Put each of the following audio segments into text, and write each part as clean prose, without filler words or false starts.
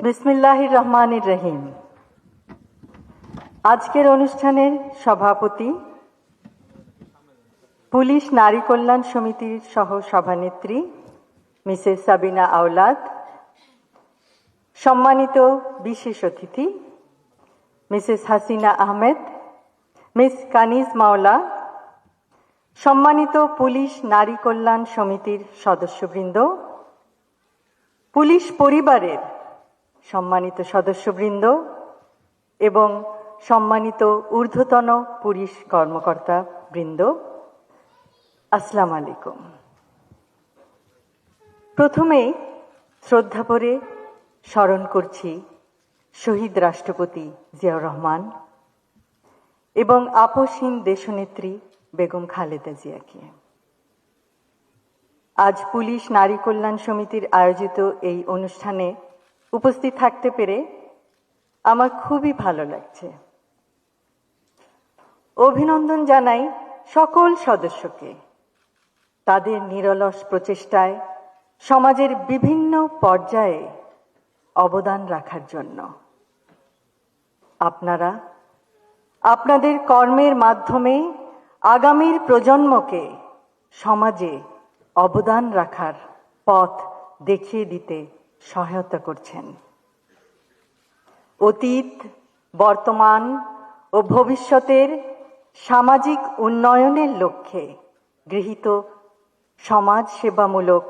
বিসমিল্লাহির রহমানির রহিম। আজকের অনুষ্ঠানের সভাপতি, পুলিশ নারী কল্যাণ সমিতির সহ সভানেত্রী মিসেস সাবিনা আওলাদ, সম্মানিত বিশেষ অতিথি মিসেস হাসিনা আহমেদ, মিস কানিজ মাওলা, সম্মানিত পুলিশ নারী কল্যাণ সমিতির সদস্যবৃন্দ, পুলিশ পরিবারের সম্মানিত সদস্যবৃন্দ এবং সম্মানিত ঊর্ধ্বতন পুলিশ কর্মকর্তা বৃন্দ, আসসালামু আলাইকুম। প্রথমেই শ্রদ্ধা ভরে স্মরণ করছি শহীদ রাষ্ট্রপতি জিয়াউর রহমান এবং আপসহীন দেশনেত্রী বেগম খালেদা জিয়াকে। আজ পুলিশ নারী কল্যাণ সমিতির আয়োজিত এই অনুষ্ঠানে উপস্থিত থাকতে পেরে আমার খুবই ভালো লাগছে। অভিনন্দন জানাই সকল সদস্যকে তাদের নিরলস প্রচেষ্টায় সমাজের বিভিন্ন পর্যায়ে অবদান রাখার জন্য। আপনারা আপনাদের কর্মের মাধ্যমে আগামীর প্রজন্মকে সমাজে অবদান রাখার পথ দেখিয়ে দিতে সহায়তা করছেন। অতীত, বর্তমান ও ভবিষ্যতের সামাজিক উন্নয়নের লক্ষ্যে গৃহীত সমাজ সেবামূলক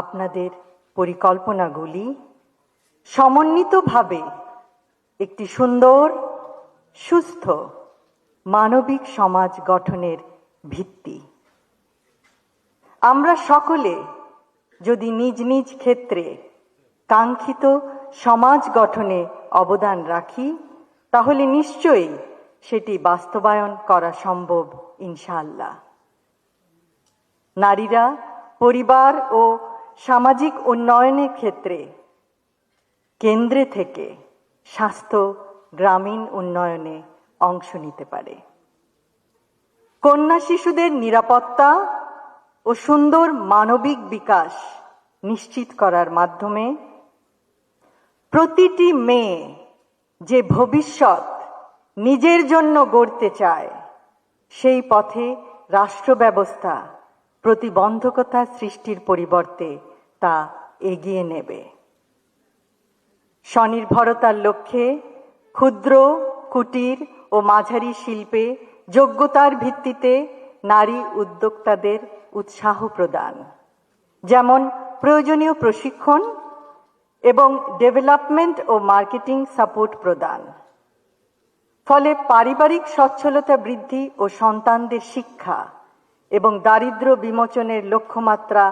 আপনাদের পরিকল্পনাগুলি সমন্বিতভাবে একটি সুন্দর, সুস্থ, মানবিক সমাজ গঠনের ভিত্তি। আমরা সকলে যদি নিজ নিজ ক্ষেত্রে কাঙ্ক্ষিত সমাজ গঠনে অবদান রাখি, তাহলে নিশ্চয়ই সেটি বাস্তবায়ন করা সম্ভব ইনশাআল্লাহ। নারীরা পরিবার ও সামাজিক উন্নয়নের ক্ষেত্রে কেন্দ্রে থেকে স্বাস্থ্য, গ্রামীণ উন্নয়নে অংশ নিতে পারে। কন্যা শিশুদের নিরাপত্তা ও সুন্দর মানবিক বিকাশ নিশ্চিত করার মাধ্যমে প্রতিটি মেয়ে যে ভবিষ্যৎ নিজের জন্য গড়তে চায়, সেই পথে রাষ্ট্র ব্যবস্থা প্রতিবন্ধকতা সৃষ্টির পরিবর্তে তা এগিয়ে নেবে। স্বনির্ভরতার লক্ষ্যে ক্ষুদ্র, কুটির ও মাঝারি শিল্পে যোগ্যতার ভিত্তিতে নারী উদ্যোক্তাদের উৎসাহ প্রদান, যেমন প্রয়োজনীয় প্রশিক্ষণ এবং ডেভেলপমেন্ট ও মার্কেটিং সাপোর্ট প্রদান। ফলে পারিবারিক সচ্ছলতা বৃদ্ধি ও সন্তানদের শিক্ষা এবং দারিদ্র্য বিমোচনের লক্ষ্যমাত্রা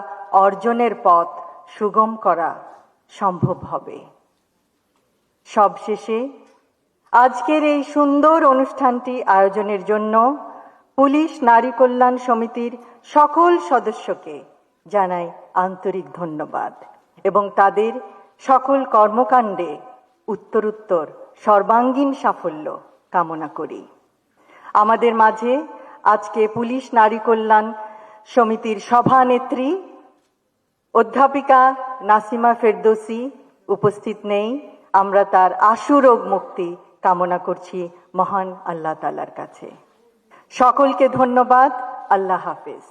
অর্জনের পথ সুগম করা সম্ভব হবে। সবশেষে আজকের এই সুন্দর অনুষ্ঠানটি আয়োজনের জন্য পুলিশ নারী কল্যাণ সমিতির সকল সদস্যকে জানাই আন্তরিক ধন্যবাদ এবং তাদের সকল কর্মকাণ্ডে উত্তরোত্তর সর্বাঙ্গীন সাফল্য কামনা করি। আমাদের মাঝে আজকে পুলিশ নারী কল্যাণ সমিতির সভানেত্রী অধ্যাপিকা নাসিমা ফেরদৌসী উপস্থিত নেই। আমরা তার আশু রোগ মুক্তি কামনা করছি মহান আল্লাহ তাআলার কাছে। সকলকে ধন্যবাদ। আল্লাহ হাফেজ।